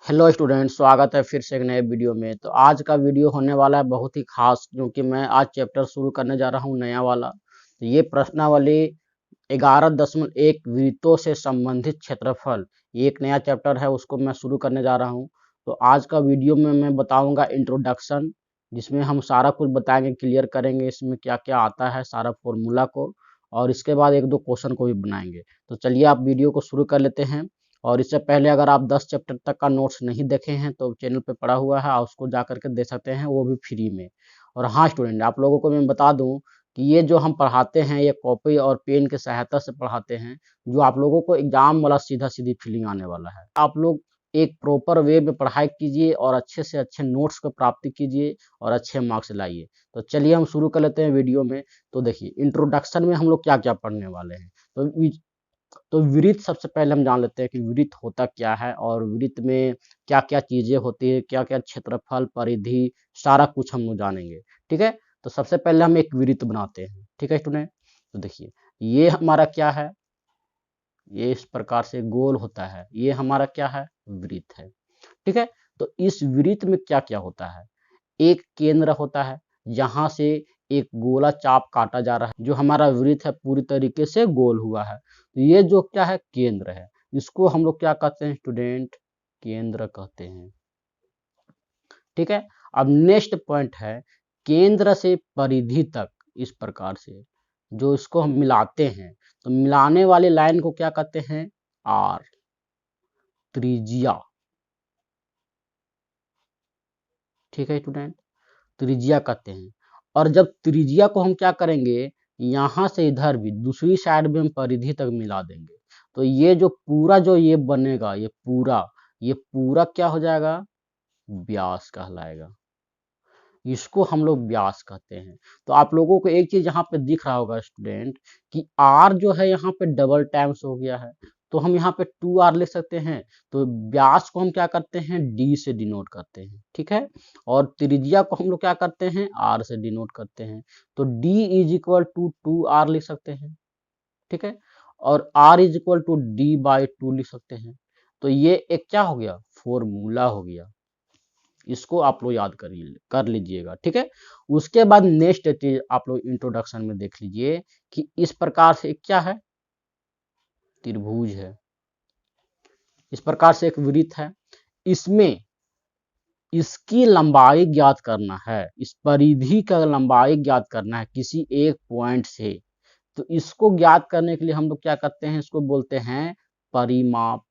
Hello student, स्वागत है फिर से एक नए वीडियो में। तो आज का वीडियो होने वाला है बहुत ही खास, क्योंकि मैं आज चैप्टर शुरू करने जा रहा हूँ नया वाला। तो ये प्रश्नावली 11.1 वृत्तों से संबंधित क्षेत्रफल, ये एक नया चैप्टर है, उसको मैं शुरू करने जा रहा हूँ। तो आज का वीडियो में मैं बताऊंगा इंट्रोडक्शन, जिसमें हम सारा कुछ बताएंगे, क्लियर करेंगे इसमें क्या क्या आता है, सारा फॉर्मूला को। और इसके बाद एक दो क्वेश्चन को भी बनाएंगे। तो चलिए आप वीडियो को शुरू कर लेते हैं। और इससे पहले अगर आप 10 चैप्टर तक का नोट्स नहीं देखे हैं तो चैनल पे पड़ा हुआ है, आप उसको जा करके देख सकते हैं, वो भी फ्री में। और हाँ स्टूडेंट, आप लोगों को मैं बता दूं कि ये जो हम पढ़ाते हैं ये कॉपी और पेन की सहायता से पढ़ाते हैं, जो आप लोगों को एग्जाम वाला सीधा सीधी फीलिंग आने वाला है। आप लोग एक प्रॉपर वे में पढ़ाई कीजिए और अच्छे से अच्छे नोट्स को प्राप्ति कीजिए और अच्छे मार्क्स लाइए। तो चलिए हम शुरू कर लेते हैं वीडियो में। तो देखिए इंट्रोडक्शन में हम लोग क्या क्या पढ़ने वाले हैं। तो वृत्त सबसे पहले हम जान लेते हैं कि वृत्त होता क्या है और वृत्त में क्या क्या चीजें होती है, क्या क्या क्षेत्रफल, परिधि, सारा कुछ हम लोग जानेंगे। ठीक है। तो सबसे पहले हम एक वृत्त बनाते हैं। ठीक है स्टूडेंट। तो देखिए ये हमारा क्या है, ये इस प्रकार से गोल होता है, ये हमारा क्या है, वृत्त है। ठीक है। तो इस वृत्त में क्या क्या होता है, एक केंद्र होता है जहां से एक गोला चाप काटा जा रहा है, जो हमारा वृत्त है पूरी तरीके से गोल हुआ है। तो ये जो क्या है, केंद्र है। इसको हम लोग क्या कहते हैं स्टूडेंट, केंद्र कहते हैं। ठीक है। अब नेक्स्ट पॉइंट है, केंद्र से परिधि तक इस प्रकार से जो इसको हम मिलाते हैं, तो मिलाने वाली लाइन को क्या कहते हैं, आर, त्रिज्या। ठीक है स्टूडेंट, त्रिज्या कहते हैं। और जब त्रिज्या को हम क्या करेंगे, यहां से इधर भी दूसरी साइड में हम परिधि तक मिला देंगे, तो ये जो पूरा जो ये बनेगा, ये पूरा क्या हो जाएगा, व्यास कहलाएगा। इसको हम लोग व्यास कहते हैं। तो आप लोगों को एक चीज यहाँ पे दिख रहा होगा स्टूडेंट, कि आर जो है यहाँ पे डबल टाइम्स हो गया है, तो हम यहाँ पे 2r लिख सकते हैं। तो व्यास को हम क्या करते हैं, डी से डिनोट करते हैं। ठीक है। और त्रिज्या को हम लोग क्या करते हैं, आर से डिनोट करते हैं। तो D is equal to 2r लिख सकते हैं। ठीक है। और R is equal to D by 2 लिख सकते हैं। तो ये एक क्या हो गया, फॉर्मूला हो गया। इसको आप लोग याद कर लीजिएगा। ठीक है। उसके बाद नेक्स्ट चीज आप लोग इंट्रोडक्शन में देख लीजिए कि इस प्रकार से क्या है, त्रिभुज है। इस प्रकार से एक वृत्त है, इसमें इसकी लंबाई ज्ञात करना है, इस परिधि का लंबाई ज्ञात करना है किसी एक पॉइंट से। तो इसको ज्ञात करने के लिए हम लोग क्या करते हैं, इसको बोलते हैं परिमाप।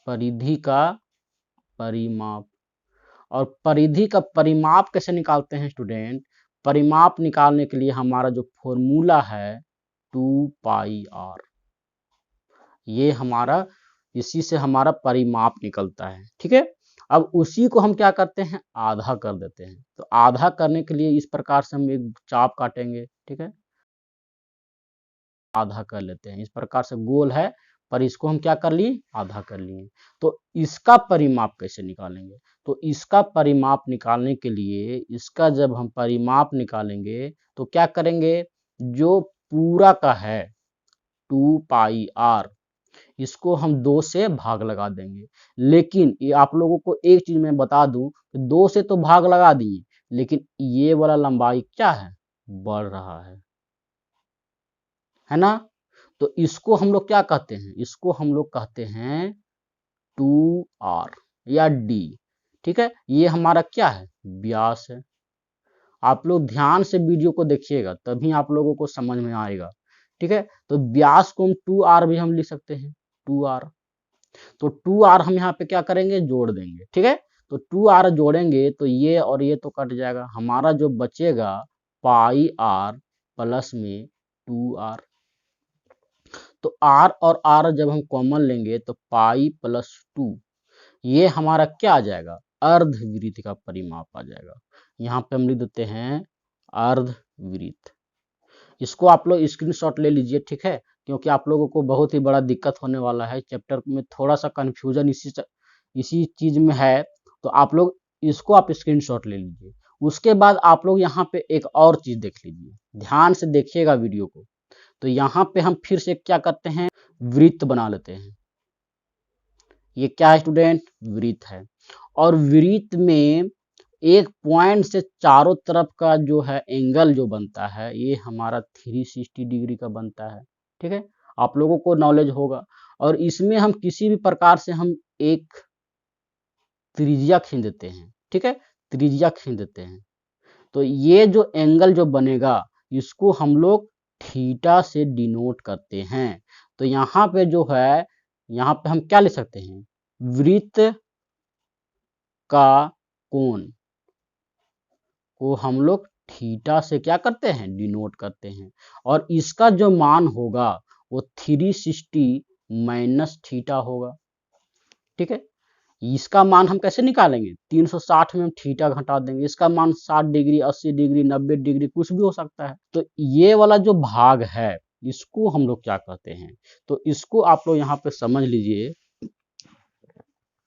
परिधि का परिमाप। और परिधि का परिमाप कैसे निकालते हैं स्टूडेंट, परिमाप निकालने के लिए हमारा जो फॉर्मूला है 2πr, ये हमारा, इसी से हमारा परिमाप निकलता है। ठीक है। अब उसी को हम क्या करते हैं, आधा कर देते हैं। तो आधा करने के लिए इस प्रकार से हम एक चाप काटेंगे। ठीक है। आधा कर लेते हैं, इस प्रकार से गोल है, पर इसको हम क्या कर लिए, आधा कर लिए। तो इसका परिमाप कैसे निकालेंगे, तो इसका परिमाप निकालने के लिए, इसका जब हम परिमाप निकालेंगे तो क्या करेंगे, जो पूरा का है 2πr, इसको हम 2 से भाग लगा देंगे। लेकिन ये आप लोगों को एक चीज मैं बता दूं, 2 से तो भाग लगा दिए, लेकिन ये वाला लंबाई क्या है, बढ़ रहा है ना। तो इसको हम लोग क्या कहते हैं, इसको हम लोग कहते हैं 2r या d। ठीक है। ये हमारा क्या है, व्यास है। आप लोग ध्यान से वीडियो को देखिएगा, तभी आप लोगों को समझ में आएगा। ठीक है। तो व्यास को हम 2r भी हम लिख सकते हैं, 2r। तो 2r हम यहाँ पे क्या करेंगे, जोड़ देंगे। ठीक है। तो 2r जोड़ेंगे तो ये और ये तो कट जाएगा, हमारा जो बचेगा πr प्लस में 2r। तो r और r जब हम कॉमन लेंगे तो पाई प्लस 2, ये हमारा क्या आ जाएगा, अर्धवृत्त का परिमाप आ जाएगा। यहाँ पे हम लिख देते हैं अर्धवृत्त। इसको आप लोग स्क्रीनशॉट ले लीजिए। ठीक है। क्योंकि आप लोगों को बहुत ही बड़ा दिक्कत होने वाला है, चैप्टर में थोड़ा सा कंफ्यूजन इसी चीज में है। तो आप लोग इसको आप स्क्रीनशॉट ले लीजिए। उसके बाद आप लोग यहाँ पे एक और चीज देख लीजिए, ध्यान से देखिएगा वीडियो को। तो यहाँ पे हम फिर से क्या करते हैं, वृत्त बना लेते हैं। ये क्या है स्टूडेंट? वृत्त है। और वृत्त में एक पॉइंट से चारों तरफ का जो है एंगल जो बनता है ये हमारा 360 डिग्री का बनता है। ठीक है, आप लोगों को नॉलेज होगा। और इसमें हम किसी भी प्रकार से हम एक त्रिज्या खींच देते हैं। ठीक है, त्रिज्या खींच देते हैं तो ये जो एंगल जो बनेगा इसको हम लोग थीटा से डिनोट करते हैं। तो यहाँ पे जो है, यहाँ पे हम क्या लिख सकते हैं? वृत्त का कोण को हम लोग थीटा से क्या करते हैं? डिनोट करते हैं। और इसका जो मान होगा वो 360 माइनस थीटा होगा। ठीक है, इसका मान हम कैसे निकालेंगे? 360 में हम थीटा घटा देंगे, इसका मान 60 डिग्री, 80 डिग्री, 90 डिग्री कुछ भी हो सकता है। तो ये वाला जो भाग है इसको हम लोग क्या कहते हैं? तो इसको आप लोग यहाँ पे समझ लीजिए।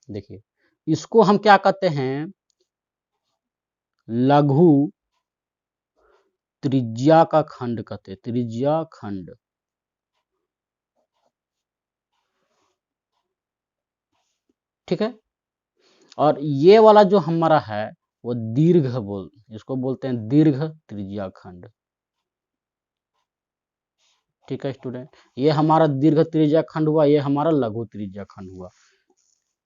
देखिए, इसको हम क्या कहते हैं? लघु त्रिज्या का खंड कहते हैं, त्रिज्या खंड। ठीक है, और ये वाला जो हमारा है वो दीर्घ इसको बोलते हैं दीर्घ त्रिज्या खंड। ठीक है स्टूडेंट, ये हमारा दीर्घ त्रिज्या खंड हुआ, ये हमारा लघु त्रिज्या खंड हुआ।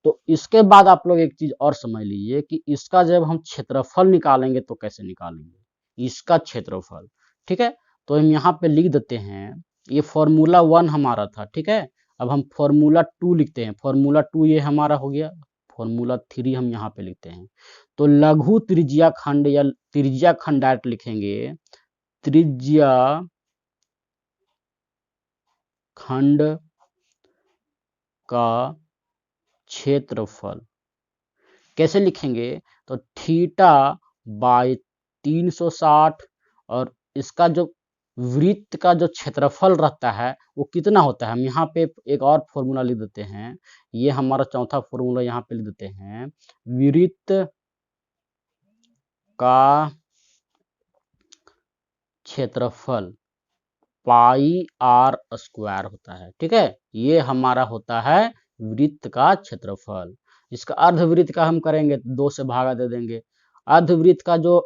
तो इसके बाद आप लोग एक चीज और समझ लीजिए कि इसका जब हम क्षेत्रफल निकालेंगे तो कैसे निकालेंगे इसका क्षेत्रफल। ठीक है, तो हम यहाँ पे लिख देते हैं, ये फॉर्मूला 1 हमारा था। ठीक है, अब हम फॉर्मूला 2 लिखते हैं। फॉर्मूला 2 ये हमारा हो गया, फॉर्मूला 3 हम यहाँ पे लिखते हैं। तो लघु त्रिज्या खंड या त्रिज्या खंड डायरेक्ट लिखेंगे, त्रिज्या खंड का क्षेत्रफल कैसे लिखेंगे? तो थीटा बाय 360 और इसका जो वृत्त का जो क्षेत्रफल रहता है वो कितना होता है? हम यहाँ पे एक और फॉर्मूला लिख देते हैं, ये हमारा चौथा फॉर्मूला यहाँ पे लिख देते हैं। वृत्त का क्षेत्रफल पाई आर स्क्वायर होता है। ठीक है, ये हमारा होता है वृत्त का क्षेत्रफल। इसका अर्धवृत्त का हम करेंगे 2 से भागा दे देंगे। अर्धवृत्त का जो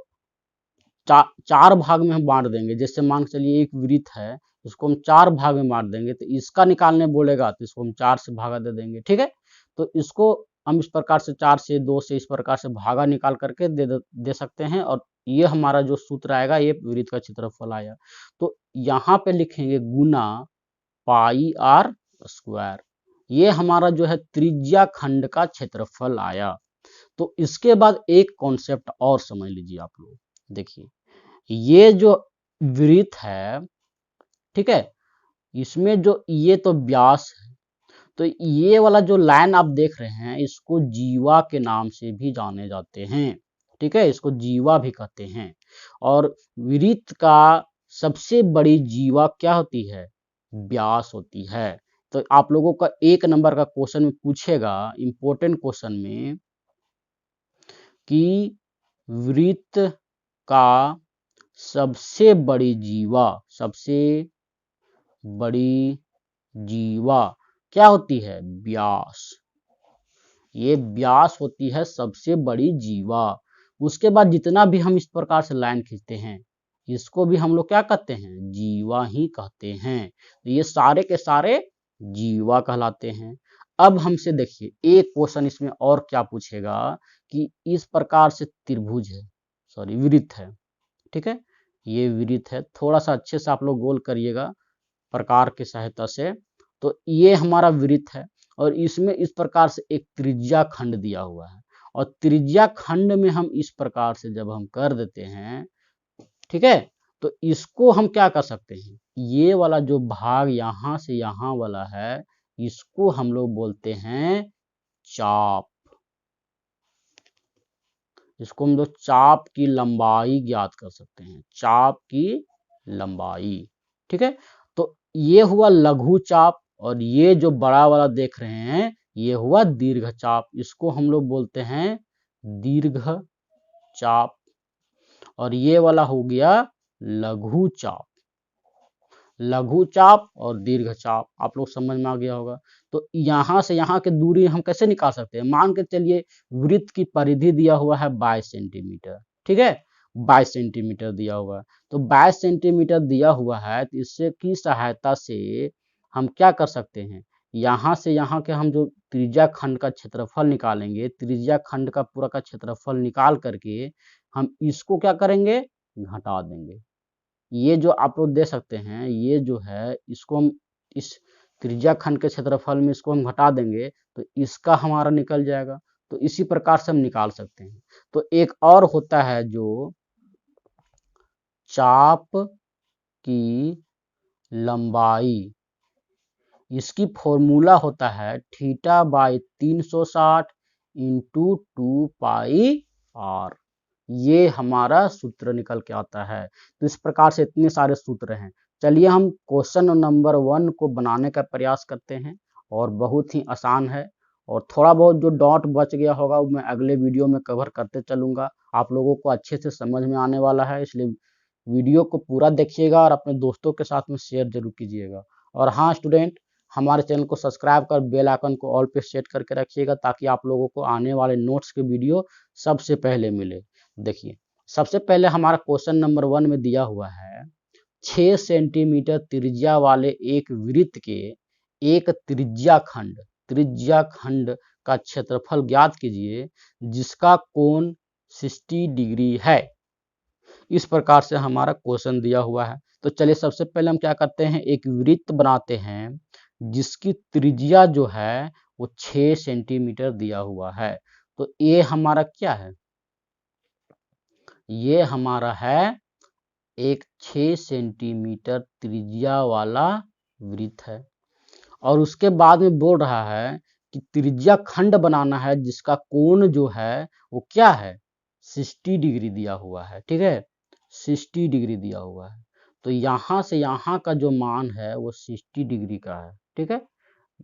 चार भाग में हम बांट देंगे, जैसे मान के चलिए एक वृत्त है उसको हम 4 भाग में बांट देंगे, तो इसका निकालने बोलेगा तो इसको हम 4 से भागा दे देंगे। ठीक है, तो इसको हम इस प्रकार से 4 से 2 से इस प्रकार से भागा निकाल करके दे सकते हैं। और ये हमारा जो सूत्र आएगा ये वृत्त का क्षेत्रफल आया। तो यहाँ पे लिखेंगे गुना पाई आर स्क्वायर, ये हमारा जो है त्रिज्या खंड का क्षेत्रफल आया। तो इसके बाद एक कॉन्सेप्ट और समझ लीजिए आप लोग। देखिए, ये जो वृत्त है, ठीक है, इसमें जो ये तो व्यास है, तो ये वाला जो लाइन आप देख रहे हैं इसको जीवा के नाम से भी जाने जाते हैं। ठीक है, इसको जीवा भी कहते हैं। और वृत्त का सबसे बड़ी जीवा क्या होती है? व्यास होती है। तो आप लोगों का 1 नंबर का क्वेश्चन में पूछेगा, इंपॉर्टेंट क्वेश्चन में, कि वृत्त का सबसे बड़ी जीवा क्या होती है? व्यास। ये व्यास होती है सबसे बड़ी जीवा। उसके बाद जितना भी हम इस प्रकार से लाइन खींचते हैं इसको भी हम लोग क्या कहते हैं? जीवा ही कहते हैं। तो ये सारे के सारे जीवा कहलाते हैं। अब हमसे देखिए एक क्वेश्चन इसमें और क्या पूछेगा कि इस प्रकार से त्रिभुज है, सॉरी वृत्त है। ठीक है, ये वृत्त है, थोड़ा सा अच्छे से आप लोग गोल करिएगा प्रकार की सहायता से। तो ये हमारा वृत्त है और इसमें इस प्रकार से एक त्रिज्या खंड दिया हुआ है। और त्रिज्या खंड में हम इस प्रकार से जब हम कर देते हैं, ठीक है, तो इसको हम क्या कर सकते हैं? ये वाला जो भाग यहाँ से यहाँ वाला है इसको हम लोग बोलते हैं चाप। इसको हम लोग चाप की लंबाई ज्ञात कर सकते हैं, चाप की लंबाई। ठीक है, तो ये हुआ लघु चाप और ये जो बड़ा वाला देख रहे हैं ये हुआ दीर्घ चाप। इसको हम लोग बोलते हैं दीर्घ चाप और ये वाला हो गया लघु चाप। लघु चाप और दीर्घ चाप। आप लोग समझ में आ गया होगा। तो यहाँ से यहाँ की दूरी हम कैसे निकाल सकते हैं? मान के चलिए वृत्त की परिधि दिया हुआ है 22 सेंटीमीटर, ठीक है, 22 सेंटीमीटर दिया हुआ है। तो 22 सेंटीमीटर दिया हुआ है, तो इससे की सहायता से हम क्या कर सकते हैं? यहाँ से यहाँ के हम जो त्रिज्या खंड का क्षेत्रफल निकालेंगे, त्रिज्या खंड का पूरा का क्षेत्रफल निकाल करके हम इसको क्या करेंगे? घटा देंगे। ये जो आप लोग देख सकते हैं, ये जो है इसको हम इस त्रिज्या खंड के क्षेत्रफल में इसको हम घटा देंगे तो इसका हमारा निकल जाएगा। तो इसी प्रकार से हम निकाल सकते हैं। तो एक और होता है जो चाप की लंबाई, इसकी फॉर्मूला होता है थीटा बाई 360 इंटू 2πr। ये हमारा सूत्र निकल के आता है। तो इस प्रकार से इतने सारे सूत्र हैं। चलिए हम क्वेश्चन नंबर 1 को बनाने का प्रयास करते हैं, और बहुत ही आसान है। और थोड़ा बहुत जो डॉट बच गया होगा वो मैं अगले वीडियो में कवर करते चलूँगा। आप लोगों को अच्छे से समझ में आने वाला है, इसलिए वीडियो को पूरा देखिएगा और अपने दोस्तों के साथ में शेयर जरूर कीजिएगा। और हाँ स्टूडेंट, हमारे चैनल को सब्सक्राइब कर बेल आइकन को ऑल पे सेट करके रखिएगा, ताकि आप लोगों को आने वाले नोट्स के वीडियो सबसे पहले मिले। देखिए, सबसे पहले हमारा क्वेश्चन नंबर 1 में दिया हुआ है 6 सेंटीमीटर त्रिज्या वाले एक वृत्त के एक त्रिज्या खंड का क्षेत्रफल ज्ञात कीजिए जिसका कोण 60 डिग्री है। इस प्रकार से हमारा क्वेश्चन दिया हुआ है। तो चलिए सबसे पहले हम क्या करते हैं, एक वृत्त बनाते हैं जिसकी त्रिज्या जो है वो 6 सेंटीमीटर दिया हुआ है। तो ये हमारा क्या है? ये हमारा है एक 6 सेंटीमीटर त्रिज्या वाला वृत्त है। और उसके बाद में बोल रहा है कि त्रिज्या खंड बनाना है जिसका कोण जो है वो क्या है? 60 डिग्री दिया हुआ है, ठीक है, 60 डिग्री दिया हुआ है। तो यहाँ से यहाँ का जो मान है वो 60 डिग्री का है, ठीक है,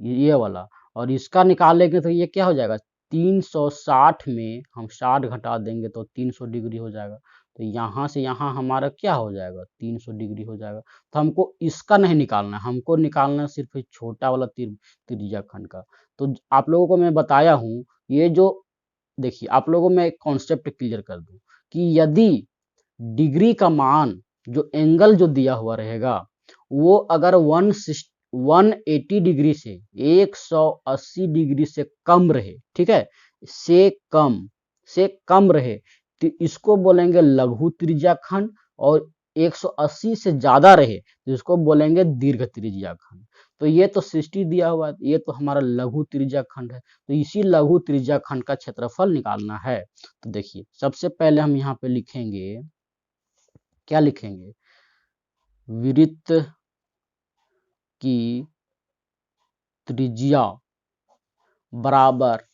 ये वाला। और इसका निकालेंगे तो ये क्या हो जाएगा? 360 में हम 60 घटा देंगे तो 300 डिग्री हो जाएगा। तो यहाँ से यहाँ हमारा क्या हो जाएगा? 300 डिग्री हो जाएगा। तो हमको इसका नहीं निकालना है, हमको निकालना है सिर्फ एक छोटा वाला त्रिज्या खंड का। तो आप लोगों को मैं बताया हूँ, ये जो देखिए आप लोगों में एक कॉन्सेप्ट क्लियर कर दूं कि यदि डिग्री का मान, जो एंगल जो दिया हुआ रहेगा, वो अगर 180 डिग्री से 180 डिग्री से कम रहे, ठीक है, से कम रहे, तो इसको बोलेंगे लघु त्रिज्या खंड। और 180 से ज्यादा रहे तो इसको बोलेंगे दीर्घ त्रिज्या खंड। तो ये तो 60 दिया हुआ है, ये तो हमारा लघु त्रिज्या खंड है। तो इसी लघु त्रिज्या खंड का क्षेत्रफल निकालना है। तो देखिए सबसे पहले हम यहाँ पे लिखेंगे, क्या लिखेंगे? वृत्त की त्रिज्या बराबर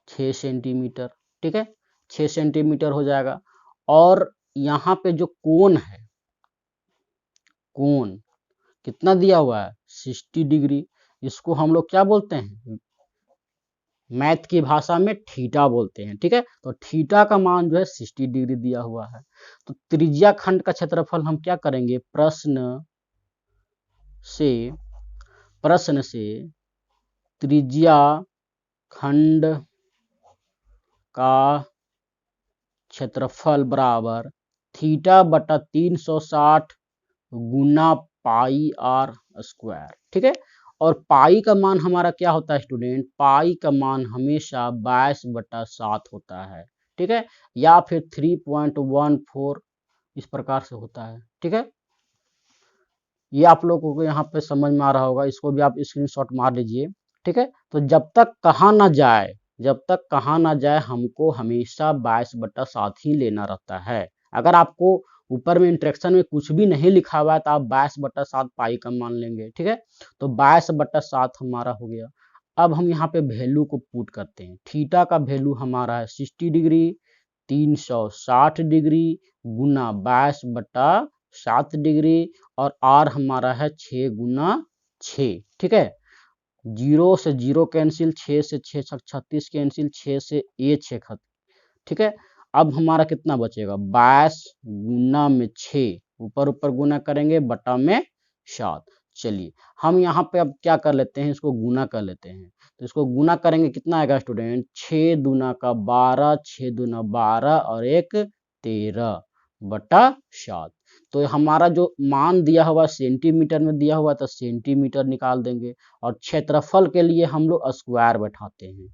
6 सेंटीमीटर, ठीक है, 6 सेंटीमीटर हो जाएगा। और यहाँ पे जो कोण है, कोण कितना दिया हुआ है? 60 डिग्री। इसको हम लोग क्या बोलते हैं? मैथ की भाषा में थीटा बोलते हैं, ठीक है। तो थीटा का मान जो है 60 डिग्री दिया हुआ है। तो त्रिज्या खंड का क्षेत्रफल हम क्या करेंगे? प्रश्न से त्रिज्या खंड का क्षेत्रफल बराबर थीटा बटा 360 गुना पाई आर स्क्वायर, ठीक है। और पाई का मान हमारा क्या होता है स्टूडेंट? पाई का मान हमेशा 22/7 होता है, ठीक है, या फिर 3.14 इस प्रकार से होता है, ठीक है। ये आप लोगों को यहाँ पे समझ में आ रहा होगा, इसको भी आप स्क्रीनशॉट मार लीजिए, ठीक है। तो जब तक कहा ना जाए हमको हमेशा 22/7 ही लेना रहता है। अगर आपको ऊपर में इंट्रैक्शन में कुछ भी नहीं लिखा हुआ है तो आप 22/7 पाई का मान लेंगे, ठीक है। तो 22/7 हमारा हो गया। अब हम यहाँ पे वैल्यू को पुट करते हैं। थीटा का वैल्यू हमारा है 60 डिग्री, 360 डिग्री गुना 22/7 डिग्री, और आर हमारा है 6 गुना 6, ठीक है। 0 से 0 कैंसिल, 6 से 6 36 कैंसिल, 6 से ये 6 खत्म, ठीक है। अब हमारा कितना बचेगा? 22 गुना में 6, ऊपर ऊपर गुना करेंगे बटा में 7। चलिए हम यहाँ पे अब क्या कर लेते हैं, इसको गुना कर लेते हैं। तो इसको गुना करेंगे कितना आएगा स्टूडेंट, 6 दूना का 12, 6 दूना 12 और 1 13 बटा 7। तो हमारा जो मान दिया हुआ सेंटीमीटर में दिया हुआ तो सेंटीमीटर निकाल देंगे, और क्षेत्रफल के लिए हम लोग स्क्वायर बैठाते हैं,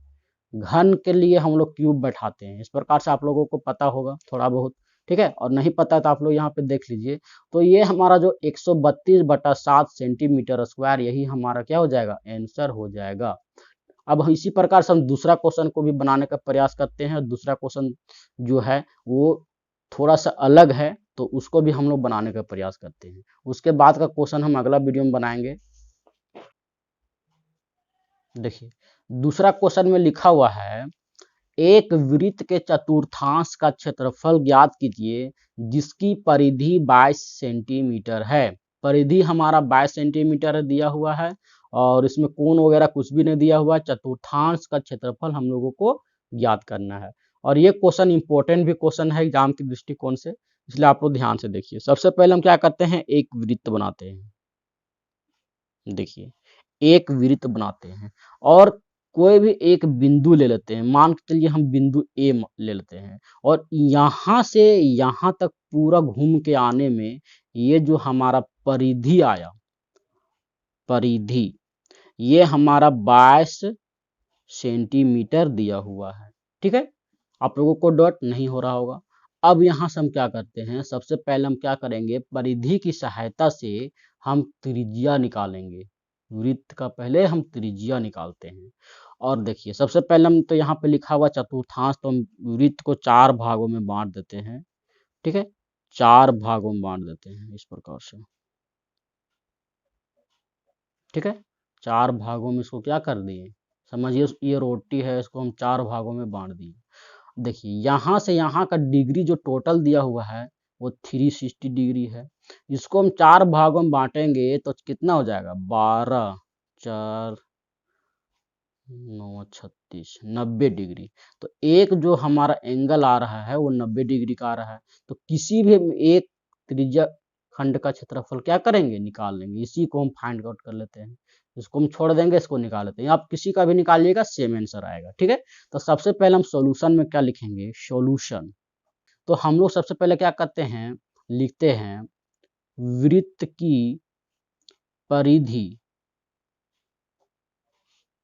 घन के लिए हम लोग क्यूब बैठाते हैं। इस प्रकार से आप लोगों को पता होगा थोड़ा बहुत, ठीक है। और नहीं पता तो आप लोग यहाँ पे देख लीजिए। तो ये हमारा जो 132/7 सेंटीमीटर स्क्वायर, यही हमारा क्या हो जाएगा, आंसर हो जाएगा। अब इसी प्रकार से हम दूसरा क्वेश्चन को भी बनाने का प्रयास करते हैं। दूसरा क्वेश्चन जो है वो थोड़ा सा अलग है, तो उसको भी हम लोग बनाने का प्रयास करते हैं। उसके बाद का क्वेश्चन हम अगला वीडियो में बनाएंगे। देखिए दूसरा क्वेश्चन में लिखा हुआ है, एक वृत्त के चतुर्थांश का क्षेत्रफल ज्ञात कीजिए जिसकी परिधि 22 सेंटीमीटर है। परिधि हमारा 22 सेंटीमीटर दिया हुआ है, और इसमें कोण वगैरह कुछ भी नहीं दिया हुआ है। चतुर्थांश का क्षेत्रफल हम लोगों को ज्ञात करना है, और ये क्वेश्चन इंपॉर्टेंट भी क्वेश्चन है एग्जाम के दृष्टिकोण से, इसलिए आप लोग ध्यान से देखिए। सबसे पहले हम क्या करते हैं, एक वृत्त बनाते हैं। देखिए एक वृत्त बनाते हैं और कोई भी एक बिंदु ले लेते हैं। मान के चलिए हम बिंदु ए ले लेते हैं, और यहाँ से यहाँ तक पूरा घूम के आने में ये जो हमारा परिधि आया, परिधि ये हमारा 22 सेंटीमीटर दिया हुआ है, ठीक है। आप लोगों को डॉट नहीं हो रहा होगा। अब यहाँ से हम क्या करते हैं, सबसे पहले हम क्या करेंगे, परिधि की सहायता से हम त्रिज्या निकालेंगे। वृत्त का पहले हम त्रिज्या निकालते हैं। और देखिए सबसे पहले हम तो यहाँ पे लिखा हुआ चतुर्थांश, तो हम वृत्त को 4 भागों में बांट देते हैं, ठीक है। 4 भागों में बांट देते हैं इस प्रकार से, ठीक है। 4 भागों में इसको क्या कर दिए, समझिए ये रोटी है, इसको हम 4 भागों में बांट दिए। देखिए यहाँ से यहाँ का डिग्री जो टोटल दिया हुआ है वो 360 डिग्री है। इसको हम 4 भागों में बांटेंगे तो कितना हो जाएगा, 12 4 9 36 90 डिग्री। तो एक जो हमारा एंगल आ रहा है वो 90 डिग्री का आ रहा है। तो किसी भी एक त्रिज्या खंड का क्षेत्रफल क्या करेंगे, निकाल लेंगे। इसी को हम फाइंड आउट कर लेते हैं। इसको हम छोड़ देंगे, इसको निकाल लेते हैं। आप किसी का भी निकालिएगा सेम आंसर आएगा, ठीक है। तो सबसे पहले हम सॉल्यूशन में क्या लिखेंगे, सॉल्यूशन। तो हम लोग सबसे पहले क्या करते हैं, लिखते हैं वृत्त की परिधि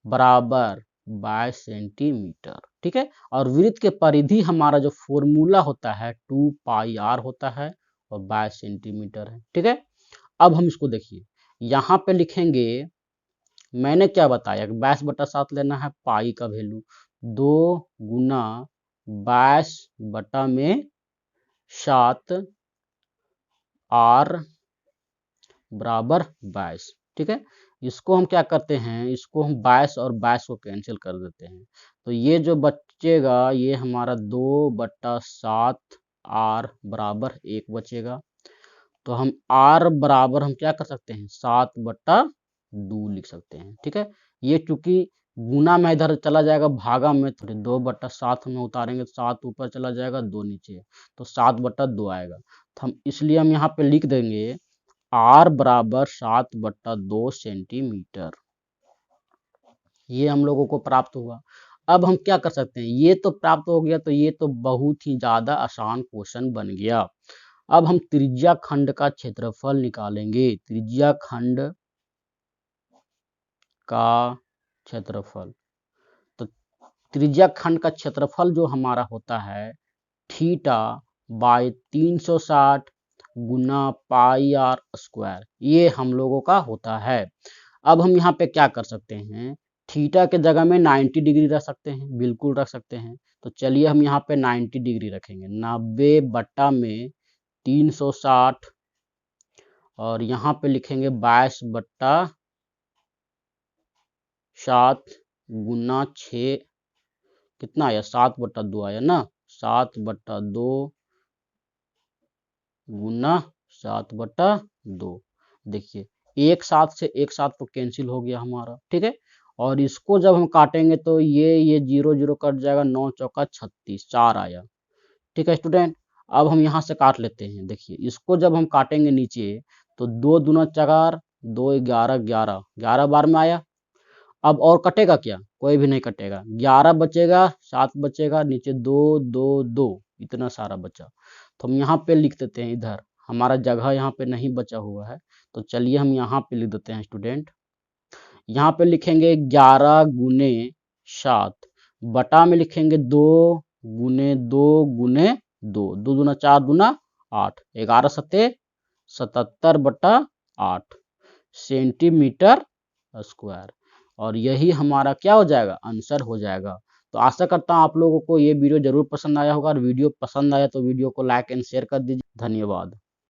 बराबर 22 सेंटीमीटर, ठीक है। और वृत्त के परिधि हमारा जो फॉर्मूला होता है 2πr होता है, और 22 सेंटीमीटर है, ठीक है। अब हम इसको देखिए यहाँ पे लिखेंगे, मैंने क्या बताया कि 22/7 लेना है, पाई का वैल्यू 2 गुना 22/7 r बराबर 22, ठीक है। इसको हम क्या करते हैं, इसको हम 22 और 22 को कैंसिल कर देते हैं। तो ये जो बचेगा ये हमारा 2/7 r बराबर 1 बचेगा। तो हम r बराबर हम क्या कर सकते हैं, 7/2 लिख सकते हैं, ठीक है। ये चूंकि गुना में इधर चला जाएगा भागा में, तो 2/7 में उतारेंगे तो 7 ऊपर चला जाएगा, 2 नीचे, तो 7/2 आएगा। तो हम इसलिए हम यहाँ पे लिख देंगे r बराबर 7/2 सेंटीमीटर। ये हम लोगों को प्राप्त हुआ। अब हम क्या कर सकते हैं, ये तो प्राप्त हो गया, तो ये तो बहुत ही ज्यादा आसान क्वेश्चन बन गया। अब हम त्रिज्या खंड का क्षेत्रफल निकालेंगे। त्रिज्या खंड का क्षेत्रफल, तो त्रिज्या खंड का क्षेत्रफल जो हमारा होता है थीटा बाय 360 गुना पाई आर स्क्वायर, ये हम लोगों का होता है। अब हम यहाँ पे क्या कर सकते हैं, थीटा के जगह में 90 डिग्री रख सकते हैं, बिल्कुल रख सकते हैं। तो चलिए हम यहाँ पे 90 डिग्री रखेंगे, 90 बट्टा में 360, और यहाँ पे लिखेंगे 22/7 गुना 6, कितना आया, 7/2 आया ना, 7/2 गुना 7/2। देखिए एक साथ से एक साथ तो कैंसिल हो गया हमारा, ठीक है। और इसको जब हम काटेंगे तो ये 0 0 कट जाएगा, 9 चौका 36, 4 आया, ठीक है स्टूडेंट। अब हम यहाँ से काट लेते हैं। देखिए इसको जब हम काटेंगे नीचे तो 2 दूना 4, 2 11 11, 11 बार में आया। अब और कटेगा क्या? कोई भी नहीं कटेगा। 11 बचेगा, 7 बचेगा, नीचे 2 2 2, इतना सारा बचा। तो हम यहाँ पे लिख देते हैं, इधर हमारा जगह यहाँ पे नहीं बचा हुआ है, तो चलिए हम यहाँ पे लिख देते हैं स्टूडेंट। यहाँ पे लिखेंगे 11 गुने 7, बटा में लिखेंगे 2 गुने 2 गुने 2, 2 दूना 4 दूना 8, 11 सत्ते 77 बटा 8 सेंटीमीटर स्क्वायर। और यही हमारा क्या हो जाएगा? आंसर हो जाएगा। तो आशा करता हूँ आप लोगों को ये वीडियो जरूर पसंद आया होगा, और वीडियो पसंद आया तो वीडियो को लाइक एंड शेयर कर दीजिए। धन्यवाद।